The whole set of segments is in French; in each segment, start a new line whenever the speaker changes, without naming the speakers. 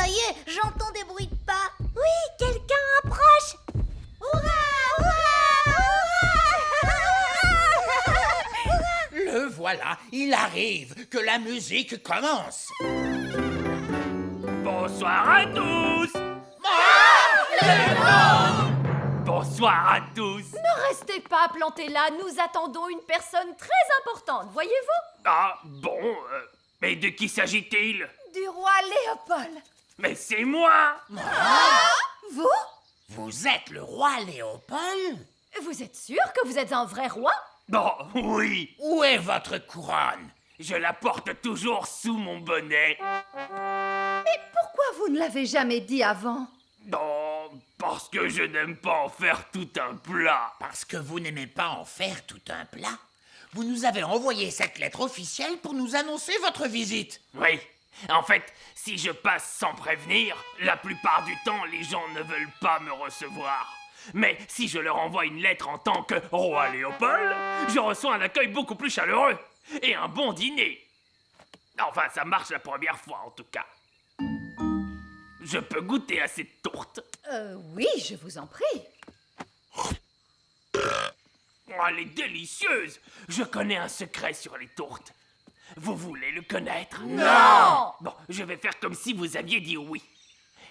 Ça y est, j'entends des bruits de pas.
Oui, quelqu'un approche.
Le voilà, il arrive, que la musique commence.
Bonsoir à tous. Bonsoir à tous.
Ne restez pas plantés là, nous attendons une personne très importante, voyez-vous?
Ah, bon, mais de qui s'agit-il?
Du roi Léopold.
Mais c'est moi.
Vous?
Vous êtes le roi Léopold?
Vous êtes sûr que vous êtes un vrai roi?
Bon, oui,
Où est votre couronne?
je la porte toujours sous mon bonnet.
Pourquoi vous ne l'avez jamais dit avant?
Non, parce que je n'aime pas en faire tout un plat.
Parce que vous n'aimez pas en faire tout un plat. Vous nous avez envoyé cette lettre officielle pour nous annoncer votre visite.
Oui, en fait, si je passe sans prévenir, la plupart du temps, les gens ne veulent pas me recevoir. Mais si je leur envoie une lettre en tant que roi Léopold, je reçois un accueil beaucoup plus chaleureux et un bon dîner. Enfin, ça marche la première fois en tout cas. Je peux goûter à cette tourte.
Oui, je vous en prie.
Oh, elle est délicieuse. Je connais un secret sur les tourtes. Vous voulez le connaître?
Non!
Bon, je vais faire comme si vous aviez dit oui.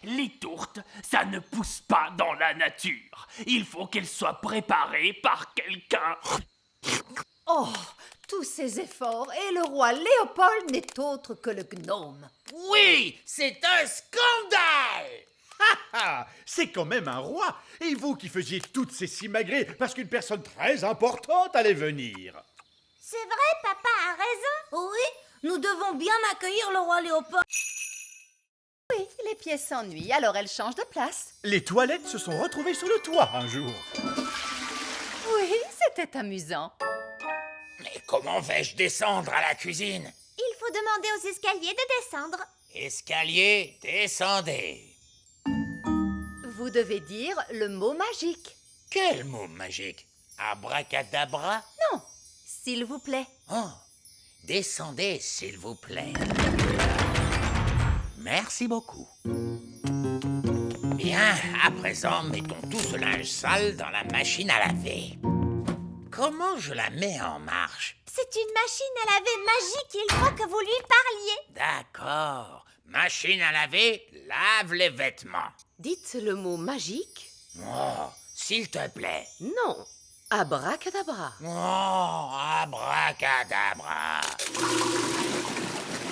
Les tourtes, ça ne pousse pas dans la nature. Il faut qu'elles soient préparées par quelqu'un.
Oh, tous ces efforts, et le roi Léopold n'est autre que le gnome.
Oui, c'est un scandale!
C'est quand même un roi. Et vous qui faisiez toutes ces simagrées parce qu'une personne très importante allait venir.
C'est vrai, papa a raison.
Oui, nous devons bien accueillir le roi Léopold.
Oui, les pièces s'ennuient, alors elles changent de place.
Les toilettes se sont retrouvées sur le toit un jour.
Oui, c'était amusant.
Mais comment vais-je descendre à la cuisine?
Il faut demander aux escaliers de descendre.
Escalier, descendez.
Vous devez dire le mot magique.
Quel mot magique? Abracadabra?
Non, s'il vous plaît.
Oh, descendez, s'il vous plaît. Merci beaucoup. Bien, à présent, mettons tout ce linge sale dans la machine à laver. Comment je la mets en marche?
C'est une machine à laver magique, il faut que vous lui parliez.
D'accord. Machine à laver, lave les vêtements.
Dites le mot magique.
Oh, s'il te plaît.
Non, abracadabra.
Oh, abracadabra.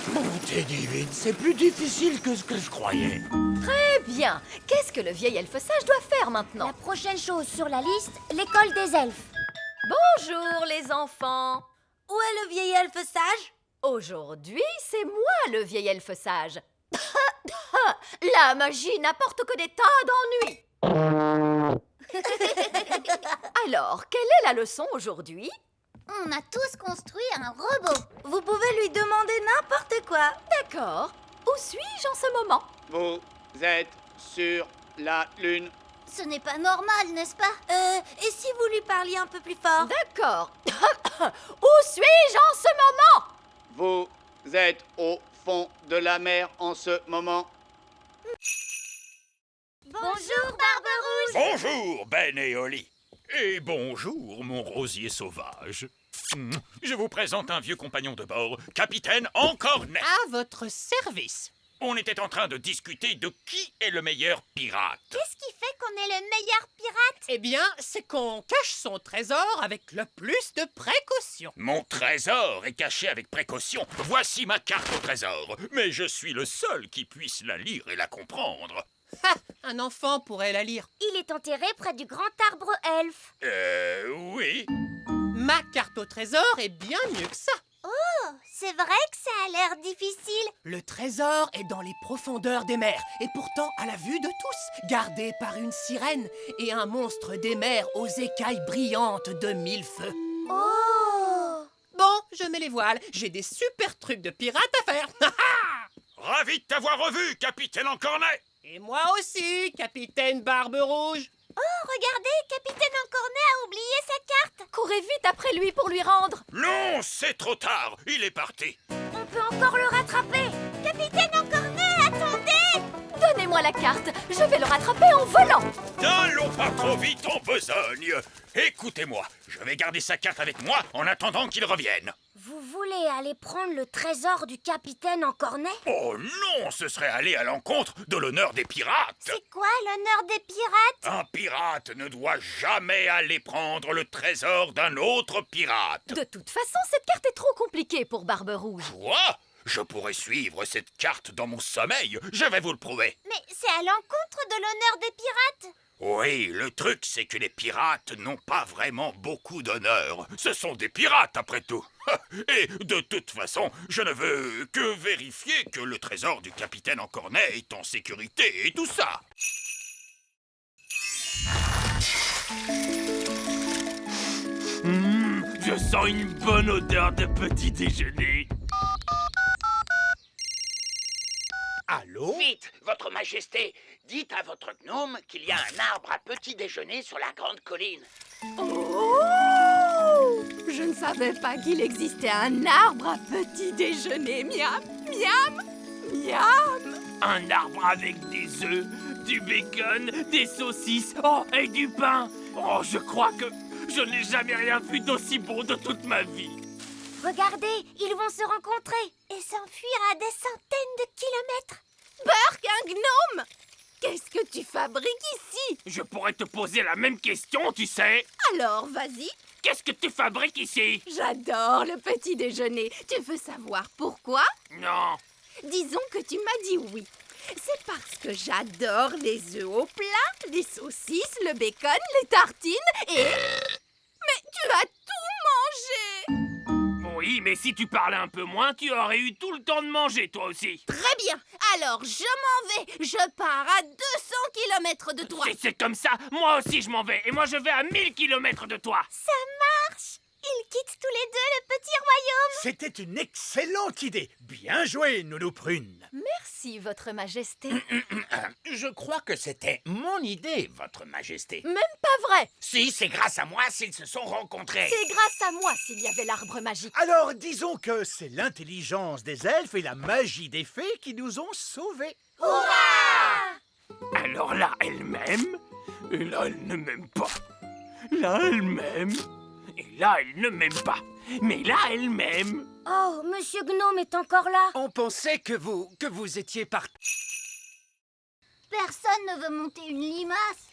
Bonté divine, c'est plus difficile que ce que je croyais.
Très bien. Qu'est-ce que le vieil elfe sage doit faire maintenant?
La prochaine chose sur la liste, l'école des elfes.
Bonjour les enfants.
Où est le vieil elfe sage?
Aujourd'hui, c'est moi le vieil elfe sage. La magie n'apporte que des tas d'ennuis. Alors, quelle est la leçon aujourd'hui?
On a tous construit un robot.
Vous pouvez lui demander n'importe quoi.
D'accord. Où suis-je en ce moment?
Vous êtes sur la Lune.
Ce n'est pas normal, n'est-ce pas?
Et si vous lui parliez un peu plus fort?
D'accord. Où suis-je en ce moment?
Vous êtes au fond de la mer en ce moment.
Bonjour, Barbe-Rouge.
Bonjour, Ben et Oli. Et bonjour, mon rosier sauvage. Je vous présente un vieux compagnon de bord, capitaine Encornet.
À votre service.
On était en train de discuter de qui est le meilleur pirate.
Qu'est-ce qui fait qu'on est le meilleur pirate?
Eh bien, c'est qu'on cache son trésor avec le plus de précaution.
Mon trésor est caché avec précaution. Voici ma carte au trésor. Mais je suis le seul qui puisse la lire et la comprendre.
Ha! Un enfant pourrait la lire.
Il est enterré près du grand arbre elfe.
Oui.
Ma carte au trésor est bien mieux que ça.
Oh, c'est vrai que ça a l'air difficile.
Le trésor est dans les profondeurs des mers et pourtant à la vue de tous, gardé par une sirène et un monstre des mers aux écailles brillantes de mille feux.
Oh!
Bon, je mets les voiles, j'ai des super trucs de pirate à faire.
Ravi de t'avoir revu, capitaine Encornet.
Et moi aussi, capitaine Barbe-Rouge.
Oh, regardez, Capitaine Encornet a oublié sa carte.
Courez vite après lui pour lui rendre.
Non, c'est trop tard. Il est parti.
On peut encore le rattraper. Capitaine Encornet, attendez!
la carte. Je vais le rattraper en volant.
N'allons pas trop vite en besogne. Écoutez-moi, je vais garder sa carte avec moi en attendant qu'il revienne.
Vous voulez aller prendre le trésor du capitaine en cornet?
Oh non, ce serait aller à l'encontre de l'honneur des pirates.
C'est quoi l'honneur des pirates?
Un pirate ne doit jamais aller prendre le trésor d'un autre pirate.
De toute façon, cette carte est trop compliquée pour Barbe Rouge.
Quoi? Je pourrais suivre cette carte dans mon sommeil, je vais vous le prouver.
Mais c'est à l'encontre de l'honneur des pirates.
Oui, le truc c'est que les pirates n'ont pas vraiment beaucoup d'honneur. Ce sont des pirates après tout. Et de toute façon, je ne veux que vérifier que le trésor du capitaine en cornet est en sécurité et tout ça.
Je sens une bonne odeur de petit déjeuner.
Allô?
Vite, votre majesté, dites à votre gnome qu'il y a un arbre à petit déjeuner sur la grande colline.
Oh! Je ne savais pas qu'il existait un arbre à petit déjeuner. Miam, miam, miam.
Un arbre avec des œufs, du bacon, des saucisses, oh, et du pain. Oh, je crois que je n'ai jamais rien vu d'aussi bon de toute ma vie.
Regardez, ils vont se rencontrer et s'enfuir à des centaines de kilomètres.
Burk, un gnome! Qu'est-ce que tu fabriques ici?
Je pourrais te poser la même question, tu sais.
Alors, vas-y.
Qu'est-ce que tu fabriques ici?
J'adore le petit déjeuner. Tu veux savoir pourquoi?
Non.
Disons que tu m'as dit oui. C'est parce que j'adore les œufs au plat, les saucisses, le bacon, les tartines et... Mais tu as tout mangé!
Oui, mais si tu parlais un peu moins, tu aurais eu tout le temps de manger, toi aussi.
Très bien. Alors, je m'en vais. Je pars à 200 km de toi.
Si c'est comme ça, moi aussi je m'en vais. Et moi je vais à 1000 km de toi.
Ça marche. Ils quittent tous les deux le petit royaume.
C'était une excellente idée. Bien joué, Nounou Prune.
Merci, votre majesté.
Je crois que c'était mon idée, votre majesté.
Même pas vrai.
Si, c'est grâce à moi s'ils se sont rencontrés.
C'est grâce à moi s'il y avait l'arbre magique.
Alors, disons que c'est l'intelligence des elfes et la magie des fées qui nous ont sauvés.
Alors là, elle m'aime. Et là, elle ne m'aime pas. Là, elle m'aime. Et là, elle ne m'aime pas. Mais là, elle m'aime.
Oh, Monsieur Gnome est encore là.
On pensait que vous étiez parti.
Personne ne veut monter une limace.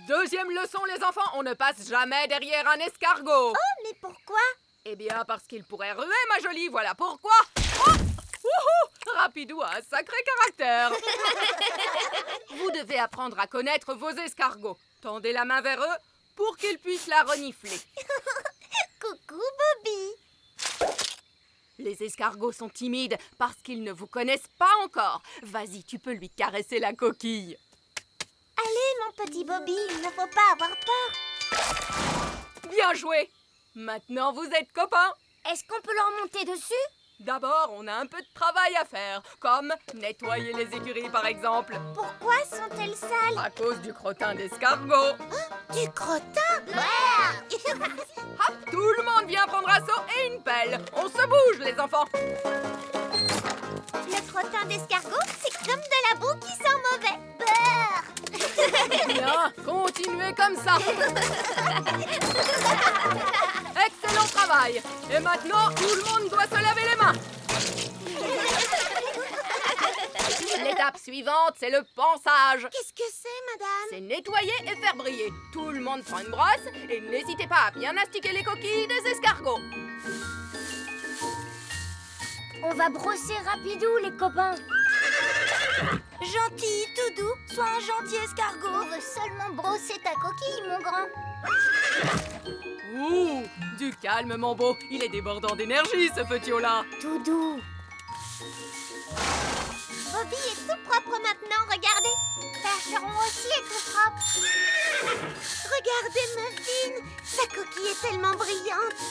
Deuxième leçon, les enfants, on ne passe jamais derrière un escargot.
Oh, mais pourquoi?
Eh bien, parce qu'il pourrait ruer, ma jolie, voilà pourquoi. Oh! Wouhou! Rapidou a un sacré caractère. Vous devez apprendre à connaître vos escargots. Tendez la main vers eux pour qu'ils puissent la renifler.
Coucou, Bobby.
Les escargots sont timides parce qu'ils ne vous connaissent pas encore. Vas-y, tu peux lui caresser la coquille.
Allez, mon petit Bobby, il ne faut pas avoir peur.
Bien joué. Maintenant, vous êtes copains.
Est-ce qu'on peut leur monter dessus?
D'abord, on a un peu de travail à faire, comme nettoyer les écuries par exemple.
Pourquoi sont-elles sales?
À cause du crottin d'escargot.
Du crottin?
Hop, tout le monde vient prendre un seau et une pelle. On se bouge, les enfants.
Le crottin d'escargot, c'est comme de la boue qui sent mauvais. Beurre.
Bien, continuez comme ça. Excellent travail. Et maintenant, tout le monde doit se laver les mains. L'étape suivante, c'est le pansage.
Qu'est-ce que c'est, madame?
C'est nettoyer et faire briller. Tout le monde prend une brosse et n'hésitez pas à bien astiquer les coquilles des escargots.
On va brosser rapidou, les copains.
Gentil, tout doux, sois un gentil escargot.
On veut seulement brosser ta coquille, mon grand.
Ouh, du calme, mon beau. Il est débordant d'énergie, ce petit haut-là.
Tout doux. Bobby est tout propre maintenant, regardez. Percheron aussi est tout propre. Regardez Muffin, sa coquille est tellement brillante.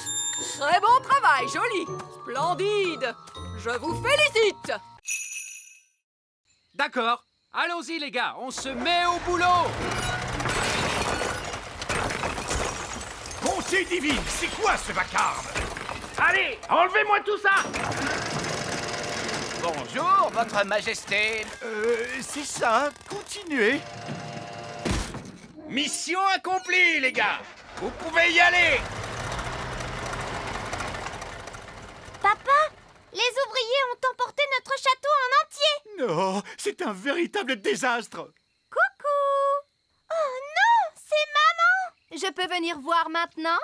Très bon travail, joli. Splendide. Je vous félicite.
D'accord, allons-y les gars, on se met au boulot.
Bonté divine, c'est quoi ce vacarme?
Allez, enlevez-moi tout ça.
Bon
Bonjour, votre majesté.
C'est ça, continuez.
Mission accomplie, les gars. Vous pouvez y aller.
Papa, les ouvriers ont emporté notre château en entier.
Non, c'est un véritable désastre.
Coucou. Oh non, c'est maman.
Je peux venir voir maintenant?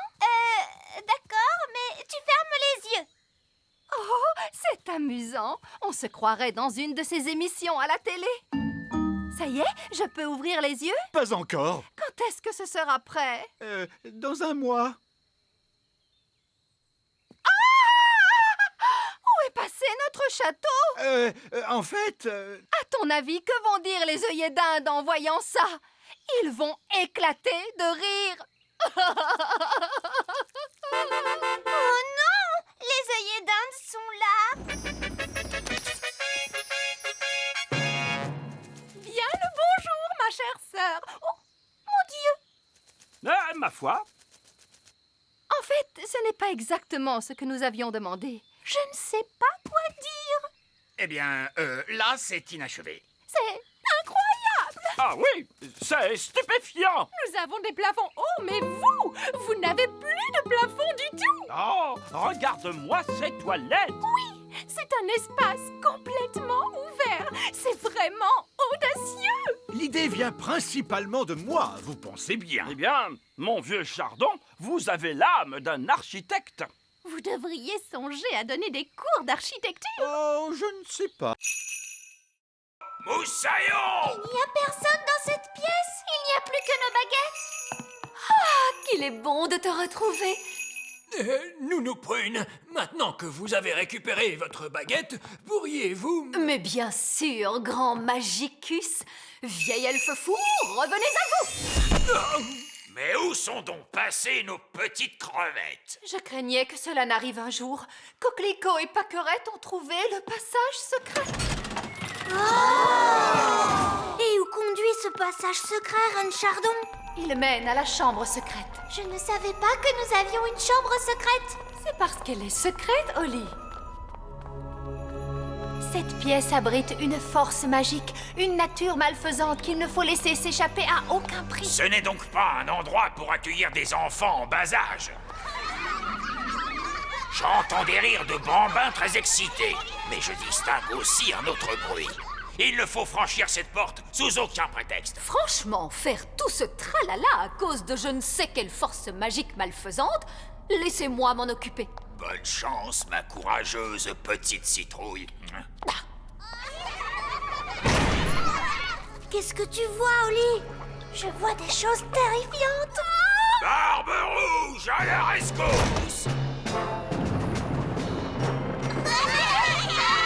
D'accord, mais tu fermes les yeux.
Oh, c'est amusant. On se croirait dans une de ces émissions à la télé. Ça y est, je peux ouvrir les yeux?
Pas encore.
Quand est-ce que ce sera prêt?
Dans un mois.
Où est passé notre château?
En fait...
À ton avis, que vont dire les œillets d'Inde en voyant ça? Ils vont éclater de rire.
Oh non, les œillets d'Inde sont là.
Bien le bonjour, ma chère sœur. Oh, mon Dieu!
Ma foi.
En fait, ce n'est pas exactement ce que nous avions demandé. Je ne sais pas quoi dire.
Eh bien, là, c'est inachevé.
C'est incroyable!
Ah oui, c'est stupéfiant.
Nous avons des plafonds hauts, mais vous n'avez plus de plafond du tout.
Oh, regarde-moi ces toilettes.
Oui, c'est un espace complètement ouvert. C'est vraiment audacieux.
L'idée vient principalement de moi, vous pensez bien.
Eh bien, mon vieux Chardon, vous avez l'âme d'un architecte.
Vous devriez songer à donner des cours d'architecture.
Oh, je ne sais pas.
Moussaillon!
Il n'y a personne dans cette pièce. Il n'y a plus que nos baguettes.
Qu'il est bon de te retrouver.
Nounou Prune, maintenant que vous avez récupéré votre baguette, pourriez-vous...
Mais bien sûr, grand Magicus. Vieil elfe fou, revenez à vous.
Mais où sont donc passées nos petites crevettes?
Je craignais que cela n'arrive un jour. Coquelicot et Paquerette ont trouvé le passage secret.
Et où conduit ce passage secret, Reine Chardon?
Il mène à la chambre secrète.
Je ne savais pas que nous avions une chambre secrète.
C'est parce qu'elle est secrète, Holly. Cette pièce abrite une force magique, une nature malfaisante qu'il ne faut laisser s'échapper à aucun prix.
Ce n'est donc pas un endroit pour accueillir des enfants en bas âge. J'entends des rires de bambins très excités, mais je distingue aussi un autre bruit. Il ne faut franchir cette porte sous aucun prétexte.
Franchement, faire tout ce tralala à cause de je ne sais quelle force magique malfaisante, laissez-moi m'en occuper.
Bonne chance, ma courageuse petite citrouille.
Qu'est-ce que tu vois, Holly? Je vois des choses terrifiantes.
Barbe rouge à la rescousse!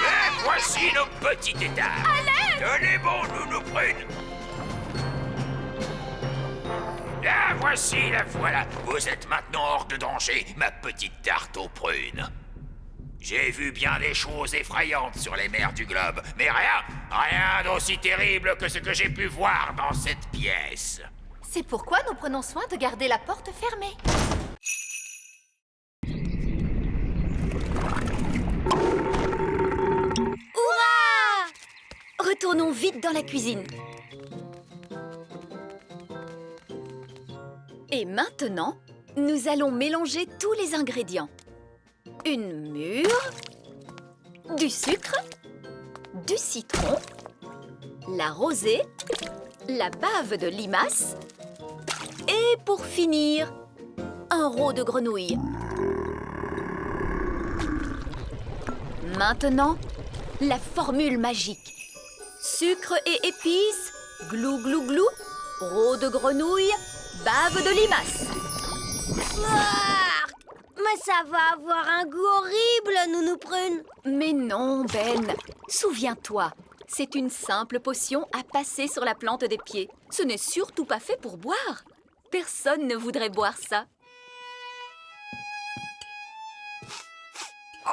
Et voici nos petits états. Tenez bon, Nounou Prune. La voici, la voilà. Vous êtes maintenant hors de danger, ma petite tarte aux prunes. J'ai vu bien des choses effrayantes sur les mers du globe, mais rien d'aussi terrible que ce que j'ai pu voir dans cette pièce.
C'est pourquoi nous prenons soin de garder la porte fermée.
Hurrah! Retournons vite dans la cuisine. Et maintenant, nous allons mélanger tous les ingrédients. Une mûre, du sucre, du citron, la rosée, la bave de limace et pour finir, un rot de grenouille. Maintenant, la formule magique. Sucre et épices, glou glou glou, rot de grenouille, bave de limace.
Mais ça va avoir un goût horrible, Nounou Prune.
Mais non, Ben. Souviens-toi, c'est une simple potion à passer sur la plante des pieds. Ce n'est surtout pas fait pour boire. Personne ne voudrait boire ça.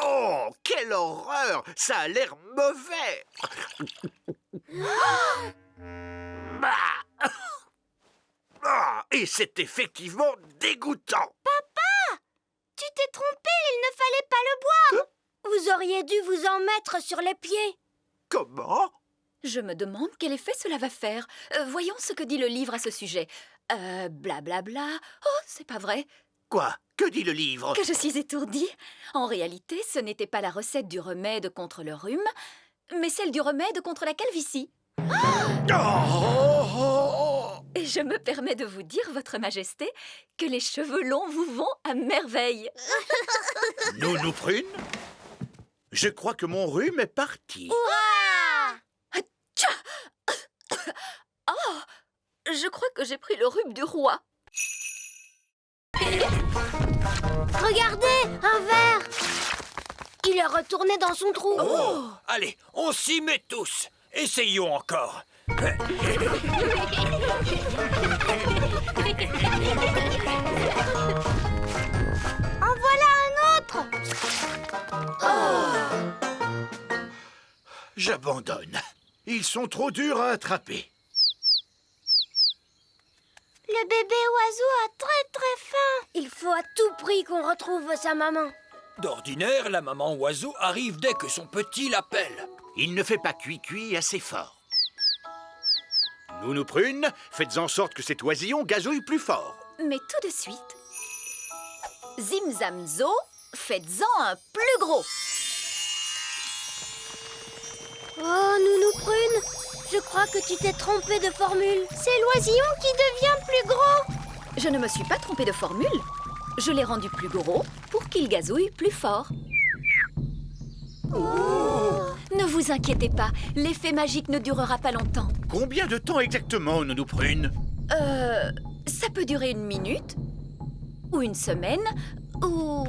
Oh, quelle horreur! Ça a l'air mauvais! Et c'est effectivement dégoûtant!
Papa! Tu t'es trompé, il ne fallait pas le boire. Vous auriez dû vous en mettre sur les pieds.
Comment?
Je me demande quel effet cela va faire. Voyons ce que dit le livre à ce sujet. Blablabla. Oh, c'est pas vrai.
Quoi? Que dit le livre?
Que je suis étourdie. En réalité, ce n'était pas la recette du remède contre le rhume, mais celle du remède contre la calvitie. Et je me permets de vous dire, Votre Majesté, que les cheveux longs vous vont à merveille.
Nounou Prune, je crois que mon rhume est parti.
Oh, je crois que j'ai pris le rhume du roi.
Regardez, un verre. Il est retourné dans son trou.
Oh. Allez, on s'y met tous. Essayons encore.
En voilà un autre.
J'abandonne. Ils sont trop durs à attraper.
Le bébé oiseau a très faim. Il faut à tout prix qu'on retrouve sa maman.
D'ordinaire, la maman oiseau arrive dès que son petit l'appelle.
Il ne fait pas cuit-cuit assez fort. Nounou Prune, faites en sorte que cet oisillon gazouille plus fort.
Mais tout de suite, Zim Zam Zo, faites-en un plus gros.
Oh, Nounou Prune, je crois que tu t'es trompée de formule. C'est l'oisillon qui devient plus gros.
Je ne me suis pas trompée de formule. Je l'ai rendu plus gros pour qu'il gazouille plus fort. Ne vous inquiétez pas, l'effet magique ne durera pas longtemps.
Combien de temps exactement, Nounou Prune?
Ça peut durer 1 minute, ou 1 semaine, ou...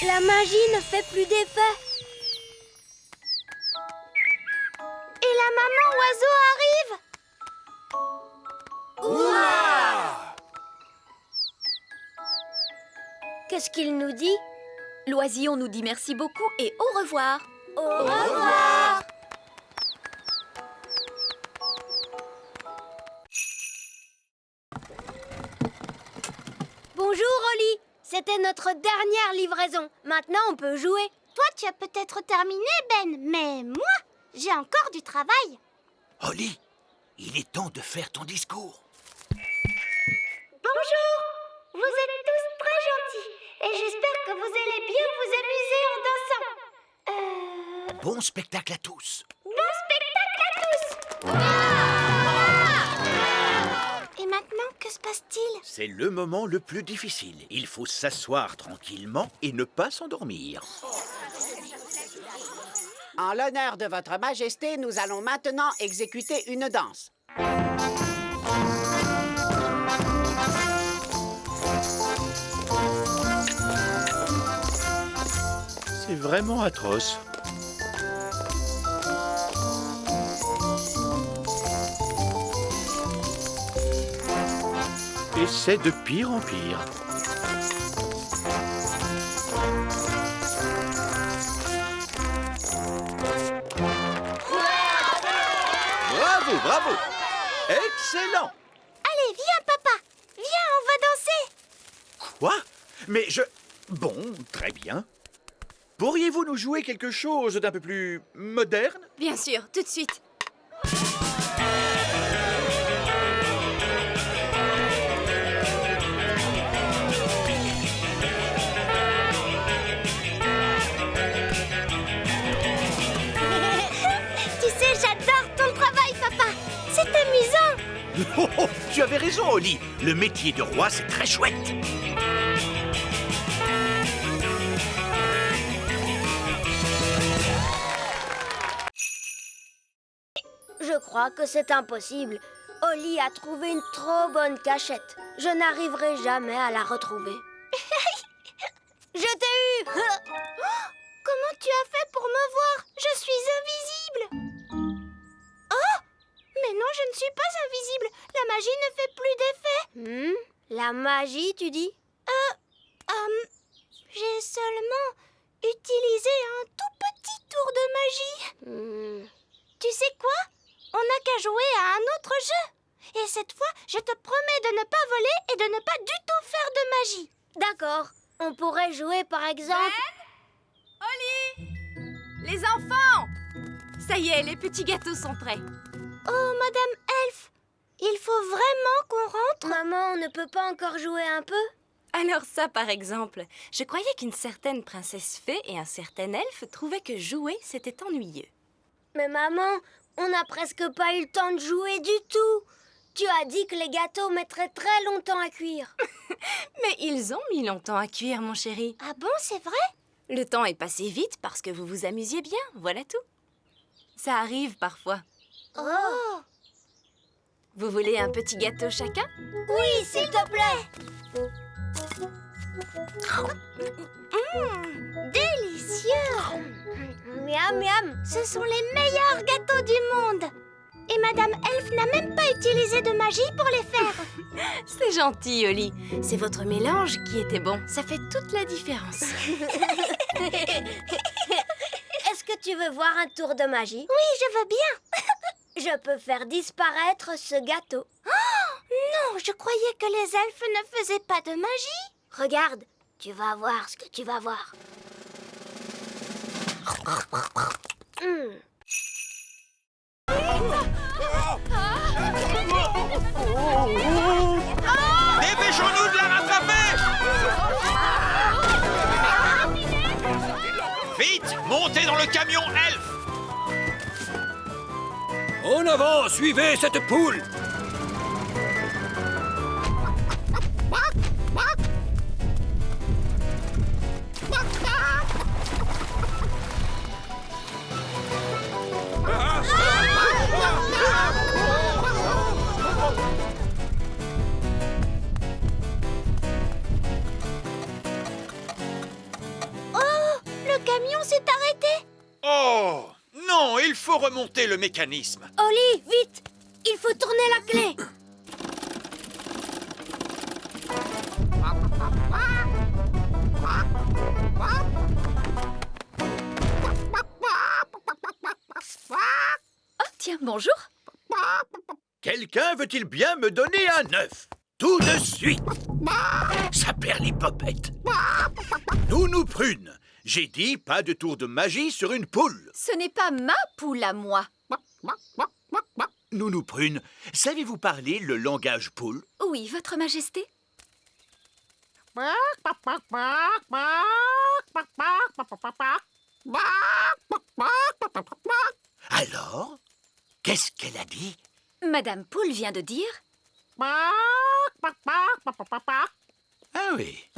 La magie ne fait plus d'effet. Et la maman oiseau arrive.
Ouah!
Qu'est-ce qu'il nous dit?
L'oisillon nous dit merci beaucoup et au revoir.
Au revoir. Bonjour, Oli. C'était notre dernière livraison. Maintenant, on peut jouer. Toi, tu as peut-être terminé, Ben, mais moi, j'ai encore du travail.
Oli, il est temps de faire ton discours.
Bonjour. Vous êtes tous très gentils et j'espère que vous allez bien vous amuser en dansant.
Bon spectacle à tous.
Bon spectacle à tous. Et maintenant, que se passe-t-il?
C'est le moment le plus difficile. Il faut s'asseoir tranquillement et ne pas s'endormir.
En l'honneur de votre majesté, nous allons maintenant exécuter une danse.
C'est vraiment atroce. Et c'est de pire en pire. Bravo, bravo! Excellent!
Allez, viens, papa. Viens, on va danser.
Quoi? Mais je... Bon, très bien. Pourriez-vous nous jouer quelque chose d'un peu plus moderne?
Bien sûr, tout de suite.
Tu sais, j'adore ton travail, papa. C'est amusant.
Oh, oh, tu avais raison, Oli. Le métier de roi, c'est très chouette.
Je crois que c'est impossible. Oli a trouvé une trop bonne cachette. Je n'arriverai jamais à la retrouver. Je t'ai eu. Comment tu as fait pour me voir? Je suis invisible. Oh! Mais non, je ne suis pas invisible. La magie ne fait plus d'effet. La magie, tu dis? J'ai seulement utilisé un tout petit tour de magie. Tu sais quoi? On
n'a qu'à jouer à un autre jeu. Et cette fois, je te promets de ne pas voler et de ne pas du tout faire de magie.
D'accord. On pourrait jouer par exemple...
Oli! Les enfants! Ça y est, les petits gâteaux sont prêts.
Oh, Madame Elf, il faut vraiment qu'on rentre?
Maman, on ne peut pas encore jouer un peu?
Alors ça, par exemple, je croyais qu'une certaine princesse fée et un certain elfe trouvaient que jouer, c'était ennuyeux.
Mais maman, on n'a presque pas eu le temps de jouer du tout. Tu as dit que les gâteaux mettraient très longtemps à cuire.
Mais ils ont mis longtemps à cuire, mon chéri.
Ah bon, c'est vrai?
Le temps est passé vite parce que vous vous amusiez bien, voilà tout. Ça arrive parfois.
Oh!
Vous voulez un petit gâteau chacun?
Oui, s'il te plaît!
Délicieux!
Miam, miam!
Ce sont les meilleurs gâteaux du monde! Et Madame Elf n'a même pas utilisé de magie pour les faire.
C'est gentil, Oli. C'est votre mélange qui était bon. Ça fait toute la différence.
Est-ce que tu veux voir un tour de magie?
Oui, je veux bien.
Je peux faire disparaître ce gâteau.
Oh, non, je croyais que les elfes ne faisaient pas de magie.
Regarde, tu vas voir ce que tu vas voir.
Dépêchons-nous de la rattraper! Vite, montez dans le camion elfe!
En avant, suivez cette poule!
Le camion s'est arrêté.
Oh! Non, il faut remonter le mécanisme.
Oli, vite! Il faut tourner la clé.
Oh, tiens, bonjour.
Quelqu'un veut-il bien me donner un œuf? Tout de suite.
Ça perd les popettes.
Nounou Prune, j'ai dit pas de tour de magie sur une poule.
Ce n'est pas ma poule à moi.
Nounou Prune, savez-vous parler le langage poule?
Oui, Votre Majesté.
Alors, qu'est-ce qu'elle a dit?
Madame Poule vient de dire...
Ah oui.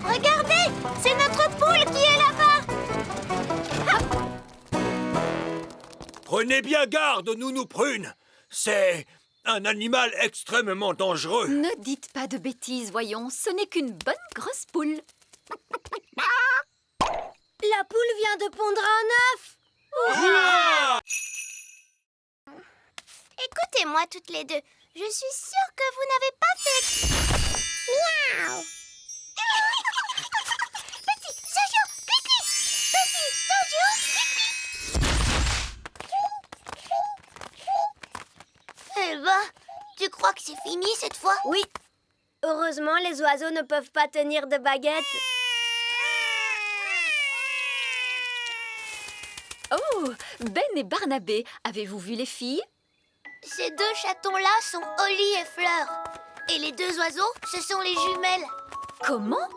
Regardez, c'est notre poule qui est là-bas.
Prenez bien garde, Nounou Prune. C'est un animal extrêmement dangereux.
Ne dites pas de bêtises, voyons. Ce n'est qu'une bonne grosse poule.
La poule vient de pondre un œuf.
Écoutez-moi toutes les deux. Je suis sûre que vous n'avez pas fait... Miaou. Petit Jojo, pipi. Petit Jojo, pipi. Eh ben, tu crois que c'est fini cette fois?
Oui. Heureusement, les oiseaux ne peuvent pas tenir de baguette.
Oh, Ben et Barnabé, avez-vous vu les filles?
Ces deux chatons-là sont Oli et Fleur. Et les deux oiseaux, ce sont les jumelles.
Comment?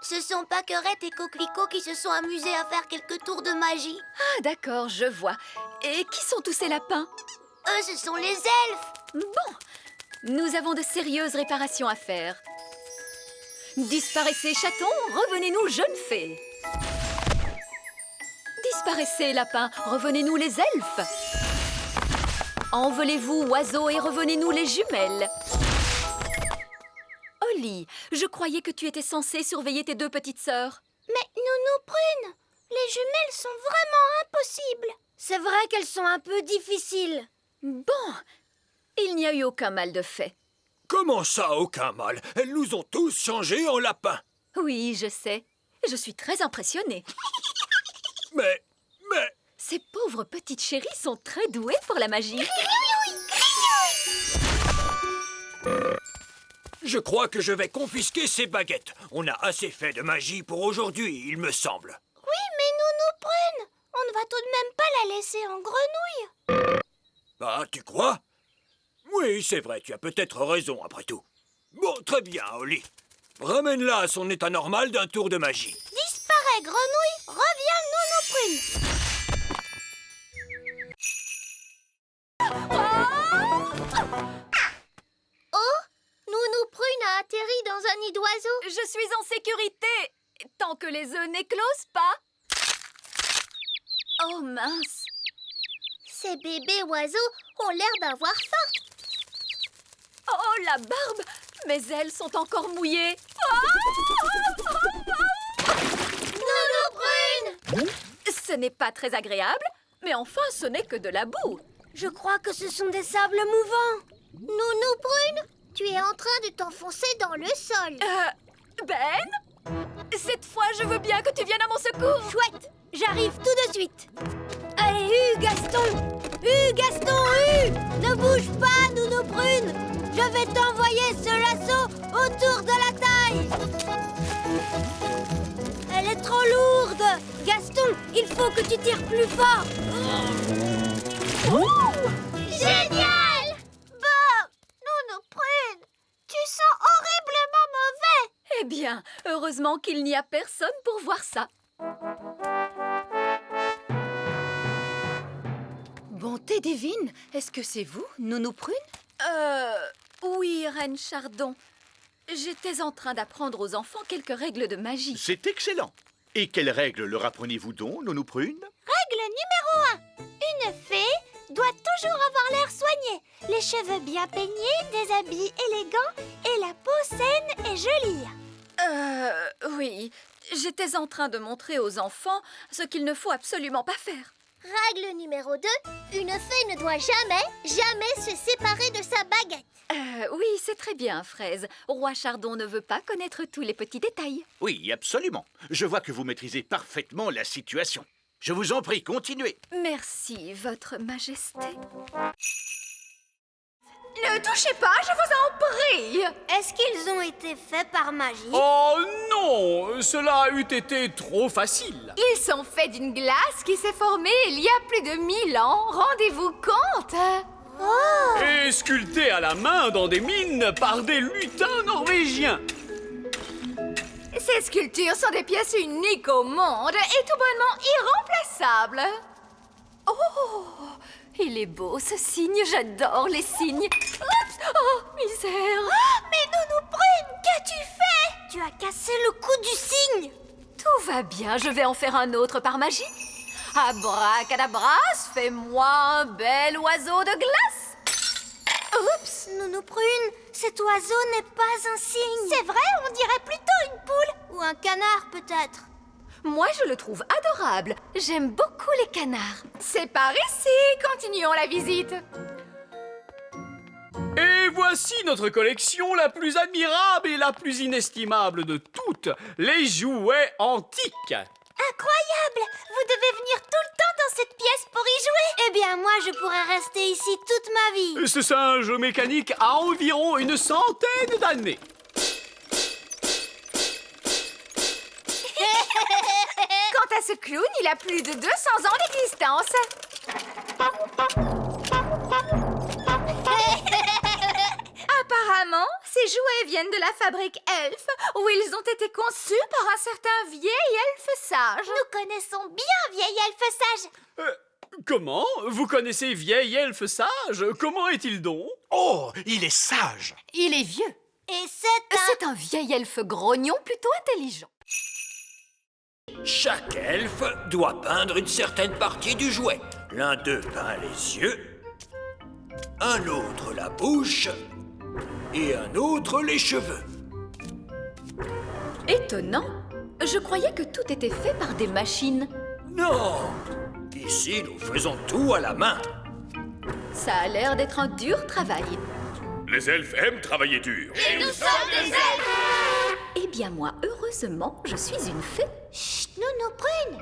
Ce sont Pâquerette et Coquelicot qui se sont amusés à faire quelques tours de magie.
Ah, d'accord, je vois. Et qui sont tous ces lapins?
Eux, ce sont les elfes.
Bon, nous avons de sérieuses réparations à faire. Disparaissez, chatons, revenez-nous, jeunes fées. Disparaissez, lapins, revenez-nous, les elfes. Envolez-vous, oiseaux, et revenez-nous, les jumelles. Oli, je croyais que tu étais censée surveiller tes deux petites sœurs.
Mais Nounou Prune, les jumelles sont vraiment impossibles.
C'est vrai qu'elles sont un peu difficiles.
Bon, il n'y a eu aucun mal de fait.
Comment ça, aucun mal? Elles nous ont tous changés en lapins.
Oui, je sais. Je suis très impressionnée.
Mais...
Ces pauvres pauvres petites chéries sont très douées pour la magie.
Je crois que je vais confisquer ces baguettes. On a assez fait de magie pour aujourd'hui, il me semble.
Oui, mais Nounou Prune, on ne va tout de même pas la laisser en grenouille.
Ah, tu crois? Oui, c'est vrai, tu as peut-être raison après tout. Bon, très bien, Oli. Ramène-la à son état normal d'un tour de magie.
Disparais, grenouille, reviens, Nounou Prune. Oh, Nounou Prune a atterri dans un nid d'oiseaux.
Je suis en sécurité, tant que les œufs n'éclosent pas. Oh mince!
Ces bébés oiseaux ont l'air d'avoir faim.
Oh, la barbe! Mes ailes sont encore mouillées.
Nounou Prune!
Ce n'est pas très agréable, mais enfin, ce n'est que de la boue.
Je crois que ce sont des sables mouvants.
Nounou Prune, tu es en train de t'enfoncer dans le sol.
Ben? Cette fois, je veux bien que tu viennes à mon secours.
Chouette, j'arrive tout de suite. Allez, Gaston! Gaston, ne bouge pas, Nounou Prune. Je vais t'envoyer ce lasso autour de la taille. Elle est trop lourde. Gaston, il faut que tu tires plus fort.
Génial! Bon, Nounou Prune, tu sens horriblement mauvais.
Eh bien, heureusement qu'il n'y a personne pour voir ça.
Bonté divine, est-ce que c'est vous, Nounou Prune?
Oui, Reine Chardon. J'étais en train d'apprendre aux enfants quelques règles de magie.
C'est excellent. Et quelles règles leur apprenez-vous donc, Nounou Prune?
Règle numéro 1. Une fée doit toujours avoir l'air soigné, les cheveux bien peignés, des habits élégants et la peau saine et jolie.
Oui. J'étais en train de montrer aux enfants ce qu'il ne faut absolument pas faire.
Règle numéro 2. Une fée ne doit jamais se séparer de sa baguette.
Oui, c'est très bien, Fraise. Roi Chardon ne veut pas connaître tous les petits détails.
Oui, absolument. Je vois que vous maîtrisez parfaitement la situation. Je vous en prie, continuez.
Merci, Votre Majesté.
Ne touchez pas, je vous en prie.
Est-ce qu'ils ont été faits par magie?
Oh non, cela eût été trop facile.
Ils sont faits d'une glace qui s'est formée il y a plus de 1000 ans. Rendez-vous compte?
Et sculptés à la main dans des mines par des lutins norvégiens.
Ces sculptures sont des pièces uniques au monde et tout bonnement irremplaçables.
Oh, il est beau ce signe, j'adore les signes. Oups, oh, misère.
Mais Nounou Prune, qu'as-tu fait?
Tu as cassé le cou du cygne.
Tout va bien, je vais en faire un autre par magie. Abracadabras, fais-moi un bel oiseau de glace.
Oups, Nounou Prune, cet oiseau n'est pas un cygne.
C'est vrai, on dirait plutôt une poule.
Ou un canard peut-être.
Moi, je le trouve adorable. J'aime beaucoup les canards.
C'est par ici, continuons la visite.
Et voici notre collection la plus admirable et la plus inestimable de toutes, les jouets antiques.
Incroyable! Vous devez venir tout le temps dans cette pièce pour y jouer.
Eh bien, moi, je pourrais rester ici toute ma vie.
Ce singe mécanique a environ une centaine d'années.
Quant à ce clown, il a plus de 200 ans d'existence. Apparemment, ces jouets viennent de la fabrique Elf, où ils ont été conçus par un certain vieil elfe sage.
Nous connaissons bien vieil elfe sage.
Comment? Vous connaissez vieil elfe sage? Comment est-il donc?
Oh, il est sage.
Il est vieux.
Et c'est
un vieil elfe grognon plutôt intelligent.
Chaque elfe doit peindre une certaine partie du jouet. L'un d'eux peint les yeux, un autre la bouche et un autre les cheveux.
Étonnant. Je croyais que tout était fait par des machines.
Non! Ici, nous faisons tout à la main.
Ça a l'air d'être un dur travail.
Les elfes aiment travailler dur.
Et nous sommes des elfes.
Eh bien moi, heureusement, je suis une fée.
Chut, Nounou Prune.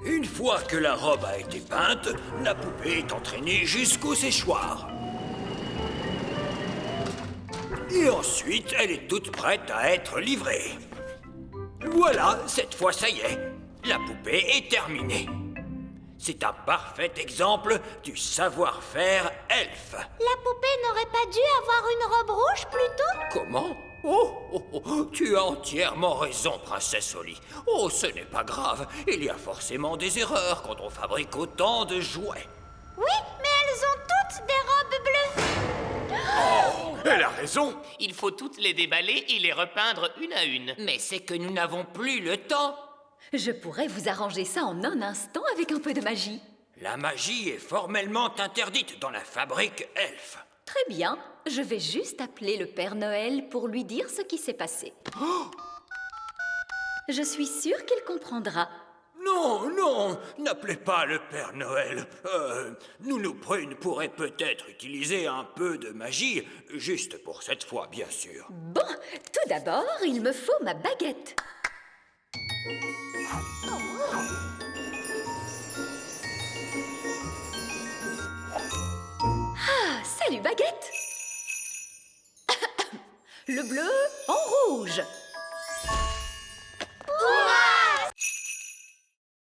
Une fois que la robe a été peinte, la poupée est entraînée jusqu'au séchoir. Et ensuite, elle est toute prête à être livrée. Voilà, cette fois ça y est, la poupée est terminée. C'est un parfait exemple du savoir-faire elfe.
La poupée n'aurait pas dû avoir une robe rouge plutôt?
Comment? Oh, tu as entièrement raison, princesse Holly. Oh, ce n'est pas grave, il y a forcément des erreurs quand on fabrique autant de jouets.
Oui, mais elles ont toutes des robes bleues.
Oh, elle a raison.
Il faut toutes les déballer et les repeindre une à une.
Mais c'est que nous n'avons plus le temps.
Je pourrais vous arranger ça en un instant avec un peu de magie.
La magie est formellement interdite dans la fabrique elfe.
Très bien, je vais juste appeler le Père Noël pour lui dire ce qui s'est passé. Je suis sûre qu'il comprendra.
Non, n'appelez pas le Père Noël. Nounou Prune pourrait peut-être utiliser un peu de magie, juste pour cette fois, bien sûr.
Bon, tout d'abord, il me faut ma baguette. Ah, salut baguette. Le bleu en rouge.